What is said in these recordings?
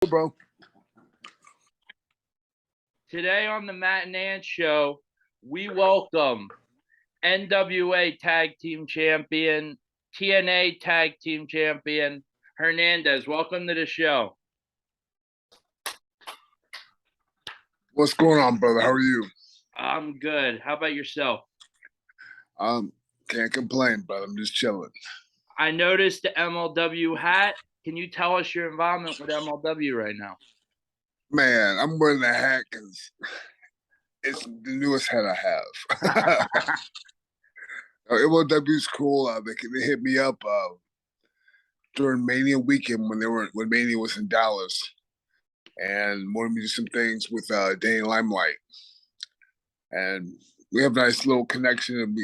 Bro. Today on the Matt and Ant Show, we welcome NWA Tag Team Champion, TNA Tag Team Champion, Hernandez. Welcome to the show. What's going on, brother? How are you? I'm good. How about yourself? Can't complain, brother. I'm just chilling. I noticed the MLW hat. Can you tell us your involvement with MLW right now? Man, I'm wearing the hat because it's the newest hat I have. MLW is cool. They hit me up during Mania weekend when Mania was in Dallas, and wanted me to do some things with Danny Limelight, and we have a nice little connection and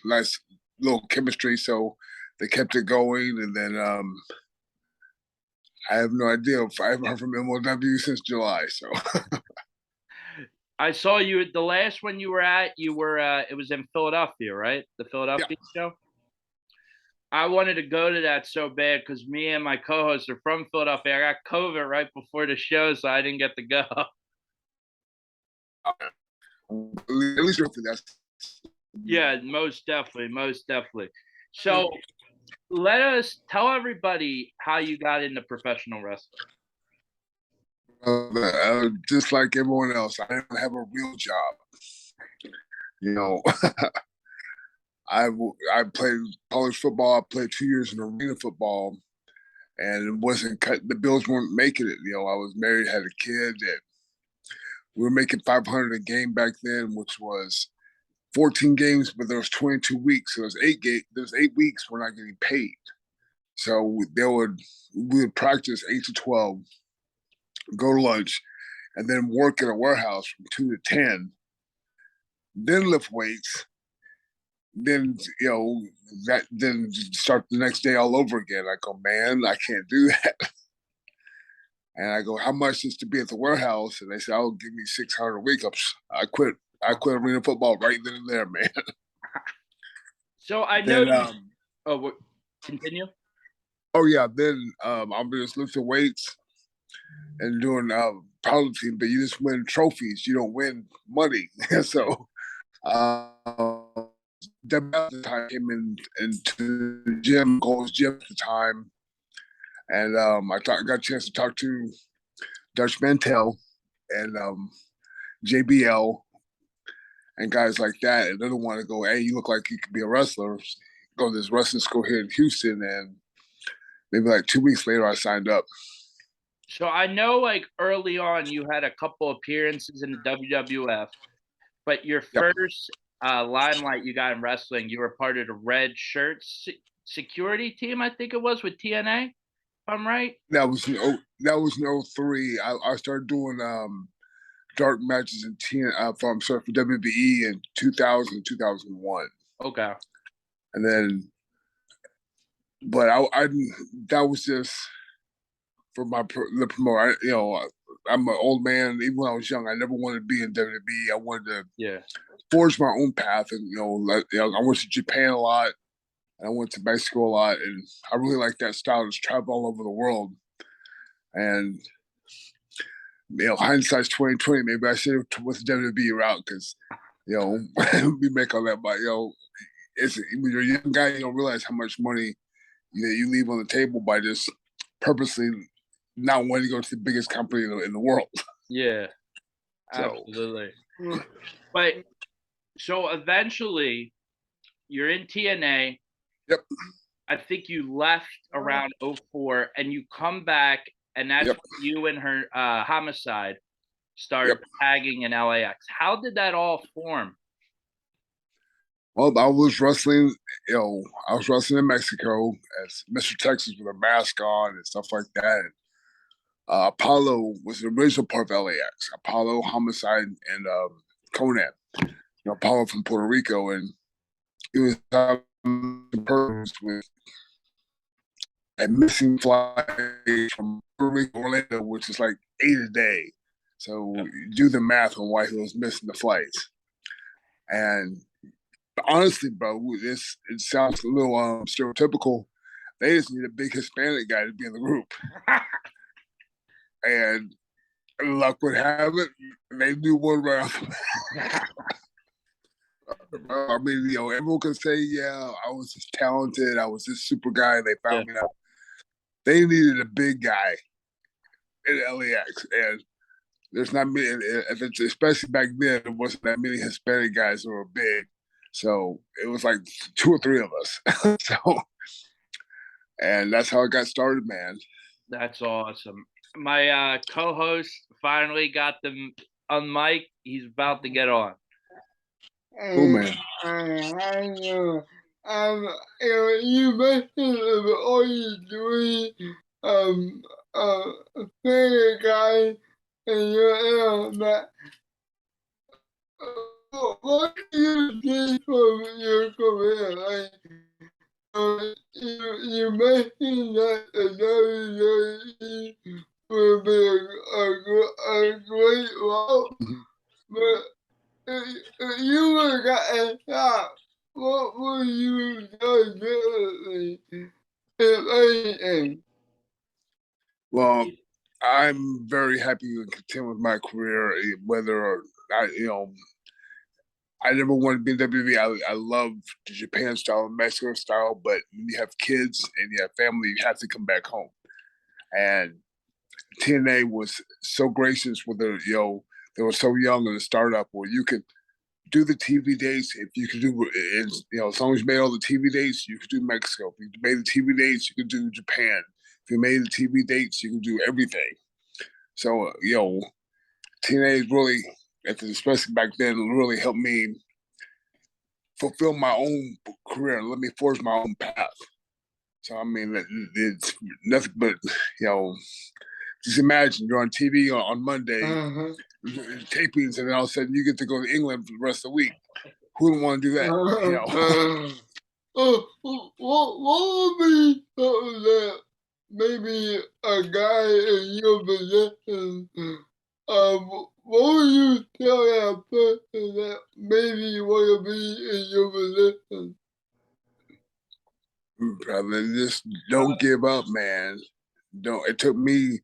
nice little chemistry. So they kept it going, and then I have no idea if I haven't heard from MLW since July. So I saw you at the last one you were at. It was in Philadelphia, right? The Philadelphia show. I wanted to go to that so bad because me and my co-host are from Philadelphia. I got COVID right before the show, so I didn't get to go. at least that's. Yeah, most definitely. So tell everybody how you got into professional wrestling. Just like everyone else, I didn't have a real job. I played college football. I played 2 years in arena football, and it wasn't cut. The bills weren't making it. I was married, had a kid. That we were making $500 a game back then, which was 14 games, but there was 22 weeks. So there's 8 weeks we're not getting paid. So we would practice 8 to 12, go to lunch, and then work in a warehouse from 2 to 10, then lift weights, then then start the next day all over again. I go, man, I can't do that. And I go, how much is to be at the warehouse? And they said, "Oh, give me $600 a week." I quit arena football right then and there, man. So I know. Continue. Oh yeah, then I'm just lifting weights and doing powerlifting, but you just win trophies. You don't win money. So the time came into the gym, Gold's Gym at the time, and got a chance to talk to Dutch Mantel and JBL and guys like that, and they don't want to go, "Hey, you look like you could be a wrestler." Go to this wrestling school here in Houston, and maybe like 2 weeks later, I signed up. So I know, like early on, you had a couple appearances in the WWF, but your first limelight you got in wrestling, you were part of the Red Shirt security team, I think it was, with TNA. If I'm right. That was in 03. I started doing dark matches for WWE in 2000, 2001. Okay. And then, but that was just for the promoter. I'm an old man. Even when I was young, I never wanted to be in WWE. I wanted to forge my own path. And I went to Japan a lot, and I went to Mexico a lot, and I really like that style. Just travel all over the world. And hindsight's 2020. Maybe I should have went the WWE route because we make all that. But when you're a young guy, you don't realize how much money you leave on the table by just purposely not wanting to go to the biggest company in the world. Yeah, absolutely. But so eventually, you're in TNA. Yep. I think you left around 04, and you come back, and that's when you and her Homicide started tagging in LAX. How did that all form? Well, I was wrestling in Mexico as Mr. Texas with a mask on and stuff like that. Apollo was the original part of LAX. Apollo, Homicide, and Cornette. Apollo from Puerto Rico, and it was purpose with a missing flight from Puerto Rico, Orlando, which is like 8 a day. So do the math on why he was missing the flights. And honestly, bro, it sounds a little stereotypical. They just need a big Hispanic guy to be in the group. and luck would have it, they knew one round. I mean, everyone can say, yeah, I was just talented, I was this super guy, they Yeah. found me out. They needed a big guy in LAX, and there's not many, if it's, especially back then, there wasn't that many Hispanic guys that were big. So it was like 2 or 3 of us. So, and that's how it got started, man. That's awesome. My co-host finally got them on mic. He's about to get on. Cool, man. I know. You mentioned all you doing, fair guy, and but what do you take from your career? Like, you mentioned that the WWE will be a great role, but if you were at top, what would you do differently, if anything? Well, I'm very happy and content with my career, whether or I never wanted to be in WWE. I love the Japan style and Mexico style, but when you have kids and you have family, you have to come back home. And TNA was so gracious with they were so young in the startup where you could do the TV dates. If you could do, as long as you made all the TV dates, you could do Mexico. If you made the TV dates, you could do Japan. If you made the TV dates, you could do everything. So, TNA really, especially back then, really helped me fulfill my own career and let me forge my own path. So, I mean, it's nothing but, just imagine you're on TV on Monday, tapings, and then all of a sudden you get to go to England for the rest of the week. Who would want to do that? What would be something that maybe a guy in your position, what would you tell that person that maybe you want to be in your position? Brother, just don't give up, man. Don't. It took me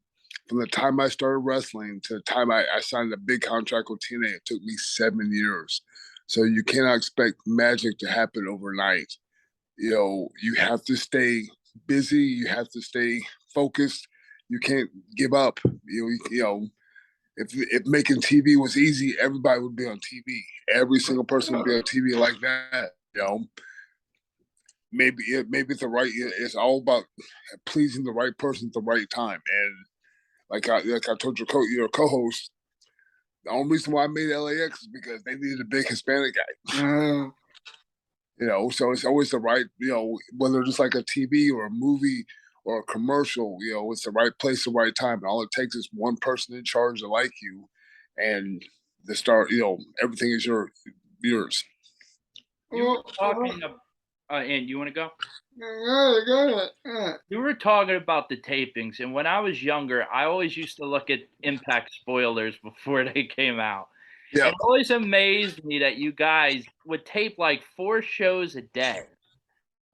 from the time I started wrestling to the time I signed a big contract with TNA. It took me 7 years. So you cannot expect magic to happen overnight. You have to stay busy. You have to stay focused. You can't give up. If making TV was easy, everybody would be on TV. Every single person would be on TV like that. Maybe it's the right. It's all about pleasing the right person at the right time. And like I told your co-host, the only reason why I made LAX is because they needed a big Hispanic guy. So it's always the right, whether it's like a TV or a movie or a commercial, it's the right place, the right time. And all it takes is one person in charge to like you, and the start, everything is yours. You were talking about, and you want to go? Go ahead. You were talking about the tapings, and when I was younger, I always used to look at Impact spoilers before they came out. Yeah. It always amazed me that you guys would tape like 4 shows a day,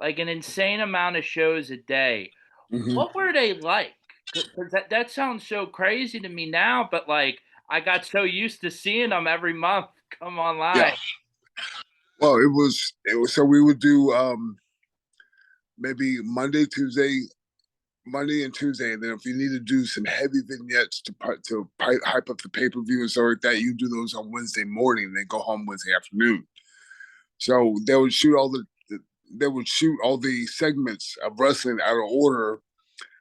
like an insane amount of shows a day. Mm-hmm. What were they like? Because that sounds so crazy to me now, but like I got so used to seeing them every month come online. Yeah. Well, it was so we would do maybe Monday and Tuesday, and then if you need to do some heavy vignettes to hype up the pay-per-view and stuff like that, you do those on Wednesday morning and then go home Wednesday afternoon. So they would shoot all the segments of wrestling out of order,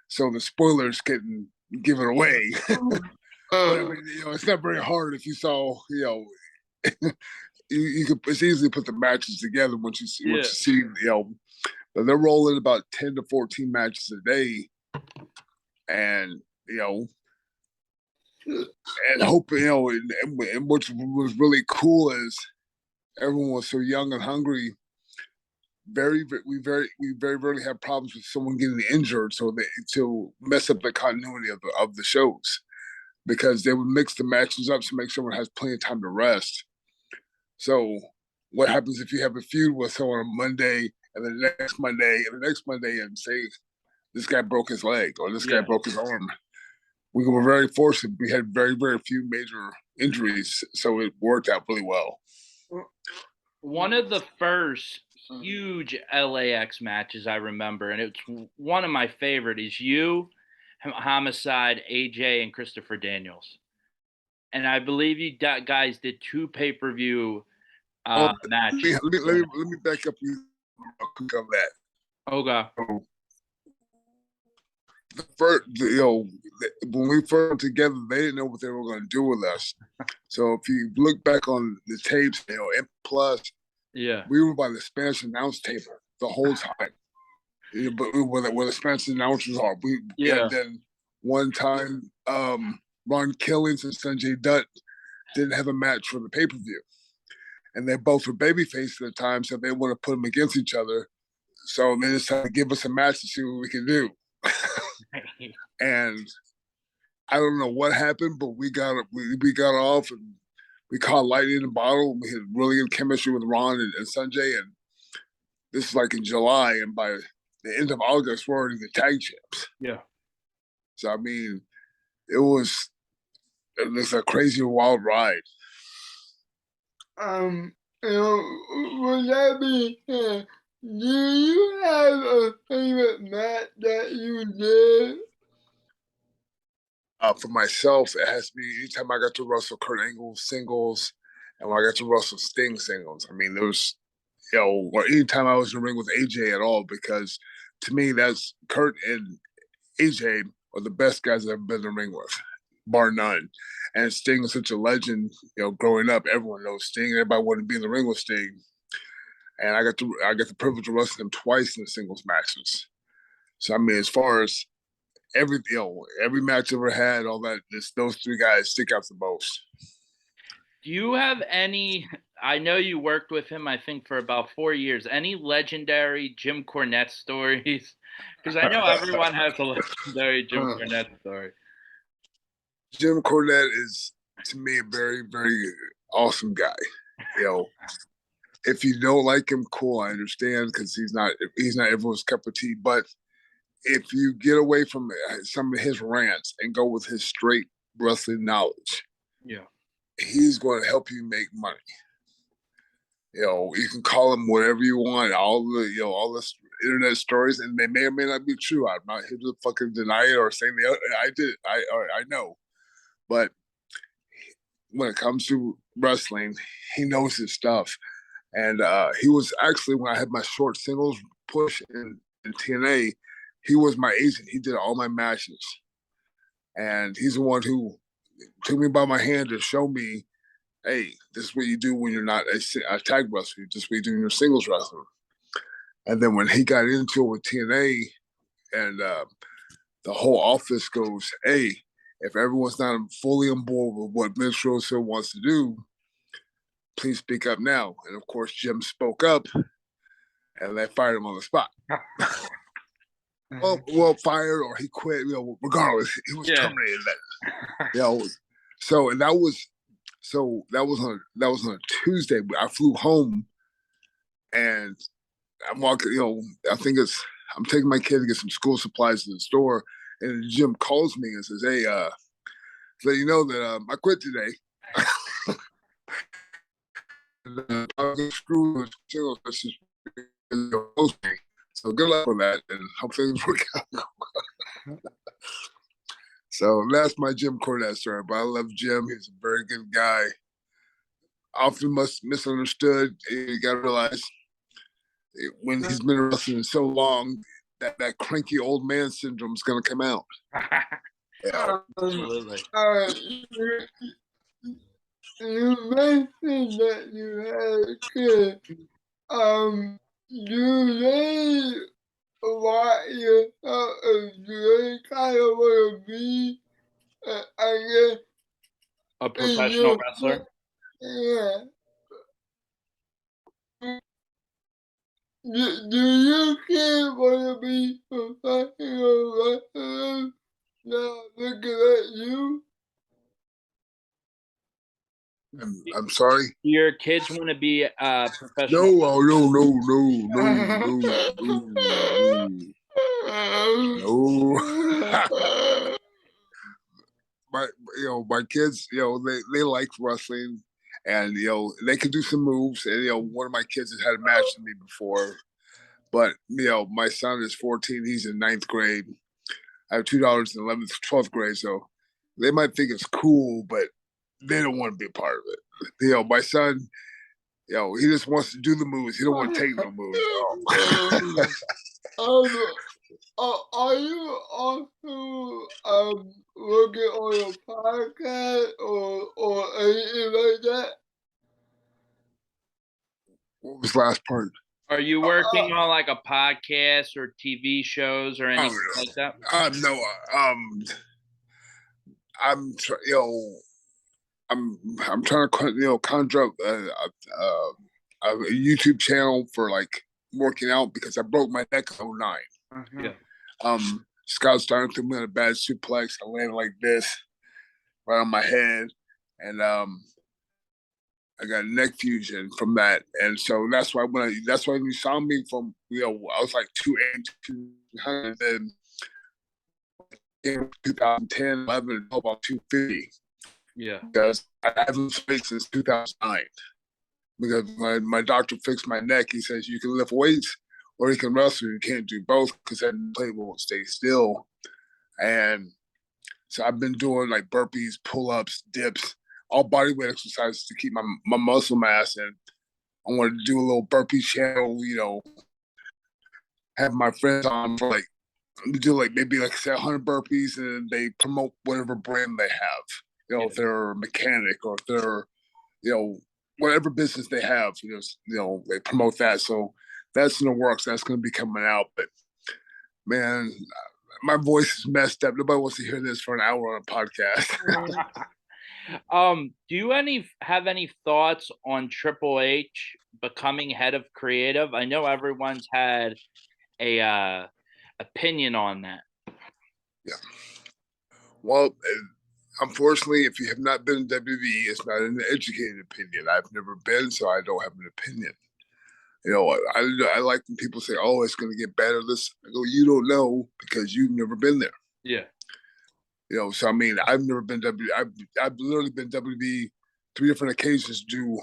so the spoilers couldn't give it away. But, it's not very hard if you saw, you could easily put the matches together once you see, but they're rolling about 10 to 14 matches a day, and and hope and what was really cool is everyone was so young and hungry. We very rarely have problems with someone getting injured, to mess up the continuity of the shows, because they would mix the matches up to make sure everyone has plenty of time to rest. So what happens if you have a feud with someone on Monday and the next Monday and the next Monday, and say this guy broke his leg or this guy broke his arm? we were very fortunate. We had very, very few major injuries, so it worked out really well. One of the first huge LAX matches I remember, and it's one of my favorite, is you, Homicide, AJ, and Christopher Daniels. And I believe you guys did 2 pay-per-view matches. Let me back up you quick on that. Okay. So, when we first went together, they didn't know what they were going to do with us. So if you look back on the tapes, and plus, yeah, we were by the Spanish announce table the whole time. But where the Spanish announcers are, and then one time, Ron Killings and Sanjay Dutt didn't have a match for the pay-per-view, and they both were babyface at the time, so they want to put them against each other. So they decided to give us a match to see what we can do. And I don't know what happened, but we got off and we caught lightning in the bottle. We had really good chemistry with Ron and Sanjay, and this is like in July, and by the end of August, we're already the tag champs. Yeah. So I mean, it was a crazy wild ride. Would that be? Do you have a favorite match that you did? For myself, it has to be anytime I got to wrestle Kurt Angle singles, and when I got to wrestle Sting singles. I mean, there was, or anytime I was in the ring with AJ at all, because to me, that's Kurt and AJ are the best guys I've ever been in the ring with, bar none. And Sting is such a legend. Growing up, everyone knows Sting. Everybody wanted to be in the ring with Sting, and I got the privilege of wrestling him twice in the singles matches. So I mean, as far as every match I ever had, all that, those 3 guys stick out the most. Do you have any? I know you worked with him, I think, for about 4 years. Any legendary Jim Cornette stories? Because I know everyone has a legendary Jim Cornette story. Jim Cornette is, to me, a very, very awesome guy. If you don't like him, cool, I understand, because he's not everyone's cup of tea. But if you get away from some of his rants and go with his straight wrestling knowledge, he's going to help you make money. You can call him whatever you want, all the internet stories, and they may or may not be true. I'm not here to fucking deny it or saying I did. I know, but when it comes to wrestling, he knows his stuff. And he was actually, when I had my short singles push in TNA, he was my agent. He did all my matches. And he's the one who took me by my hand to show me, hey, this is what you do when you're not a tag wrestler. This is what you do when you're singles wrestler. And then when he got into it with TNA, and the whole office goes, hey, if everyone's not fully on board with what Vince Russo wants to do, please speak up now. And of course, Jim spoke up, and they fired him on the spot. well, fired or he quit. Regardless, he was terminated. So that was on a Tuesday. I flew home, and I'm walking. I'm taking my kid to get some school supplies to the store, and Jim calls me and says, "Hey, so you know that I quit today." I'll get screwed with so good luck with that, and hope things work out. So that's my Jim Cornette story. But I love Jim. He's a very good guy. Often misunderstood. You got to realize when he's been wrestling so long, that cranky old man syndrome is going to come out. Absolutely. You mentioned that you had a kid. Do they want you? Do they kind of want to be, I guess, a professional wrestler? Yeah. Do you kids want to be professional wrestlers? Now looking at you. I'm sorry? Your kids want to be professional? No. my my kids, they like wrestling, and they can do some moves. And one of my kids has had a match with me before, but my son is 14. He's in ninth grade. I have two daughters in 11th, 12th grade, so they might think it's cool, but they don't want to be a part of it. My son, he just wants to do the moves. He don't want to take no moves at all. Are you also working on a podcast or anything like that? What was the last part? Are you working on like a podcast or TV shows or anything like that? No. I'm I'm trying to conjure up a YouTube channel for like working out because I broke my neck in 09. Yeah. Scott started threw me on a bad suplex. I landed like this right on my head, and I got neck fusion from that, and so that's why that's why you saw me from I was like 280, 200, then in 2010, 11, about 250. Yeah, because I haven't faced since 2009. Because my doctor fixed my neck. He says you can lift weights or you can wrestle. You can't do both because that plate won't stay still. And so I've been doing like burpees, pull-ups, dips, all body weight exercises to keep my muscle mass. And I wanted to do a little burpee channel, have my friends on for like, do like maybe like say 100 burpees and they promote whatever brand they have. If they're a mechanic or if they're, whatever business they have, they promote that. So that's in the works. That's going to be coming out. But man, my voice is messed up. Nobody wants to hear this for an hour on a podcast. Do you have any thoughts on Triple H becoming head of creative? I know everyone's had a opinion on that. Yeah. Well, unfortunately, if you have not been in WWE, it's not an educated opinion. I've never been, so I don't have an opinion. I like when people say, "Oh, it's going to get better." I go, "You don't know because you've never been there." Yeah. So I mean, I've never been WWE. I've literally been WWE 3 different occasions to do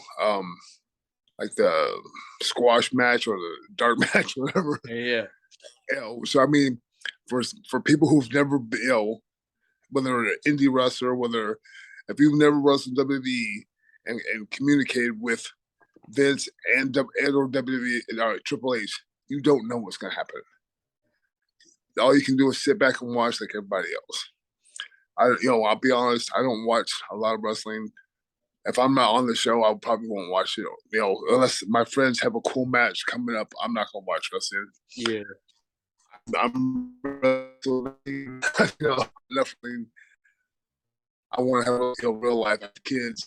like the squash match or the dart match, or whatever. Yeah. So I mean, for people who've never been, whether an indie wrestler, whether if you've never wrestled WWE and communicated with Vince and or WWE Triple H, you don't know what's gonna happen. All you can do is sit back and watch like everybody else. I'll be honest, I don't watch a lot of wrestling. If I'm not on the show, I probably won't watch it. Unless my friends have a cool match coming up, I'm not gonna watch wrestling. Yeah. I'm wrestling, definitely. I want to have real life kids,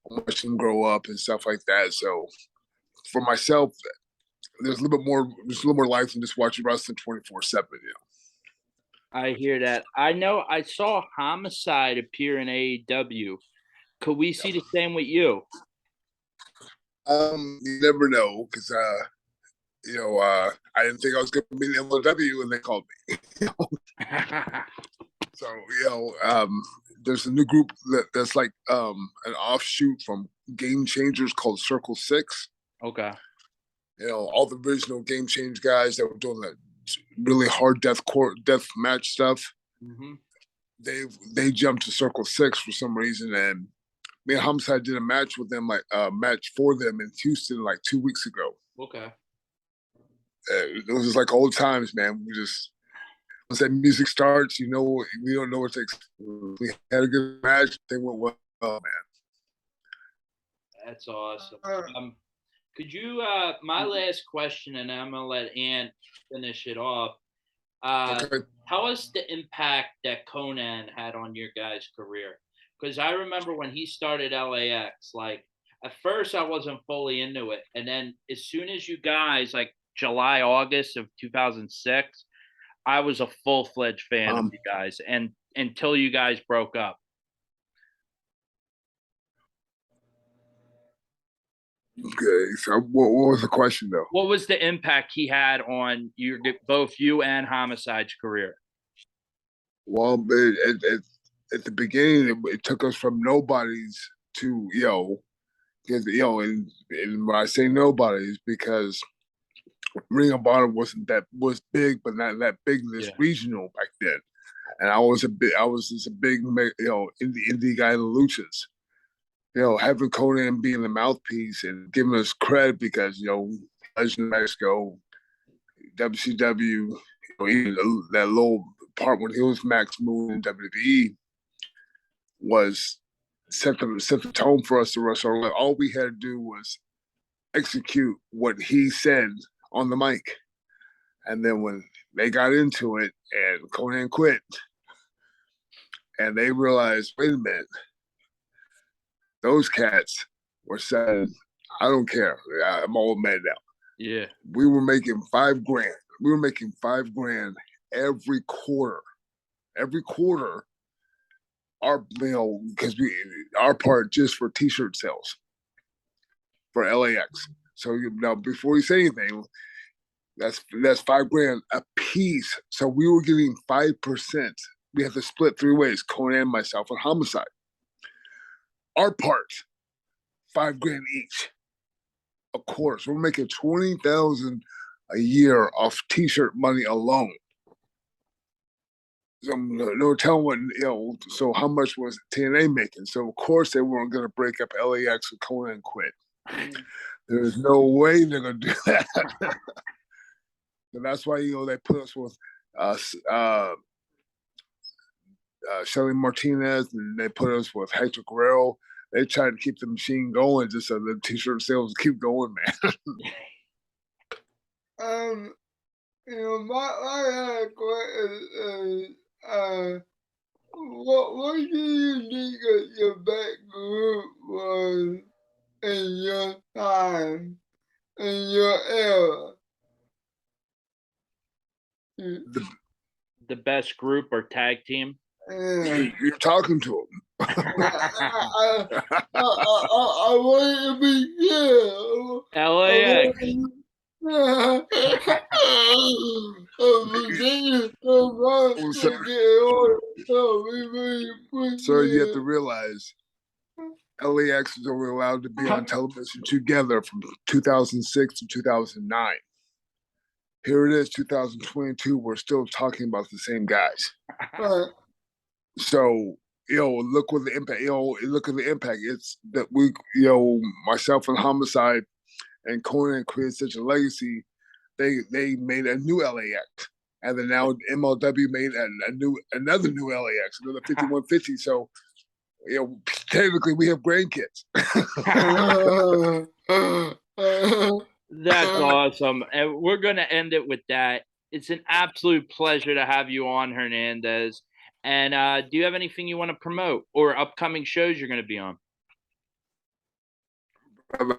watch them grow up and stuff like that. So for myself, there's a little more life than just watching wrestling 24/7. I hear that. I know. I saw Homicide appear in AEW. Could we see the same with you? You never know because I didn't think I was going to be in MLW and they called me. So there's a new group that's like an offshoot from Game Changers called Circle 6. Okay. All the original Game Change guys that were doing that really hard death match stuff. Mm-hmm. They jumped to Circle 6 for some reason, and me and Homicide did a match with them, like a match for them in Houston like 2 weeks ago. Okay. It was just like old times, man. Once that music starts, we don't know what to expect. We had a good match. They went well, man. That's awesome. Could you, my last question, and I'm going to let Ant finish it off. Okay. Tell us the impact that Conan had on your guys' career. Because I remember when he started LAX, like, at first I wasn't fully into it. And then as soon as you guys, like July, August of 2006, I was a full-fledged fan of you guys, and until you guys broke up. Okay, so what was the question though? What was the impact he had on both you and Homicide's career? Well, at the beginning, it took us from nobodies to, because, and when I say nobodies, because Ring of Honor was big, but not that big in this regional back then. And I was just a big, indie guy in the luchas. Having Conan being the mouthpiece and giving us credit because, Legend of Mexico, WCW, even that little part when he was Max Moon in WWE was set the tone for us to wrestle. Like, all we had to do was execute what he said on the mic. And then when they got into it and Conan quit, and they realized, wait a minute, those cats were saying, I don't care. I'm all mad now. Yeah. We were making $5 grand. We were making $5 grand every quarter. Every quarter, because our part just for T-shirt sales for LAX. So now, before you say anything, that's $5 grand a piece. So we were getting 5%. We had to split 3 ways: Conan, myself, and Homicide. Our part, $5 grand each, a quarter. So we're making $20,000 a year off T-shirt money alone. So no telling what So how much was TNA making? So of course they weren't going to break up LAX with Conan quit. There's no way they're going to do that. So that's why they put us with Shelly Martinez, and they put us with Hector Guerrero. They tried to keep the machine going just so the T-shirt sales keep going, man. My question is, what do you think of your back group was in your time, in your era? The best group or tag team? You're talking to them. I want to be clear. LAX. Sir, you have to realize LAX was only allowed to be on television together from 2006 to 2009. Here it is, 2022. We're still talking about the same guys. So, look what the impact. Look at the impact. It's that we, myself and Homicide and Conan created such a legacy. They made a new LAX, and then now MLW made another new LAX, another 5150. So, technically we have grandkids. That's awesome. And we're going to end it with that. It's an absolute pleasure to have you on, Hernandez. And do you have anything you want to promote or upcoming shows you're going to be on?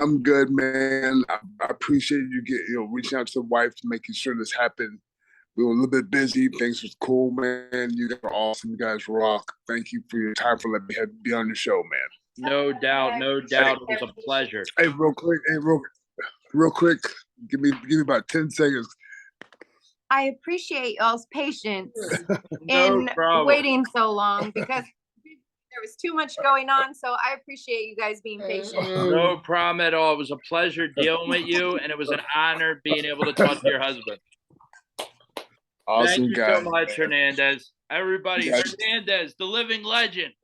I'm good, man. I appreciate you reaching out to the wife to making sure this happened. We were a little bit busy. Things was cool, man. You guys are awesome. You guys rock. Thank you for your time for letting me be on the show, man. No doubt. It was a pleasure. Hey, real quick. Give me about 10 seconds. I appreciate y'all's patience No in problem. waiting so long because there was too much going on. So I appreciate you guys being patient. No problem at all. It was a pleasure dealing with you, and it was an honor being able to talk to your husband. Awesome. Thank you guys. so much, Hernandez. Everybody, Yes. Hernandez, the living legend.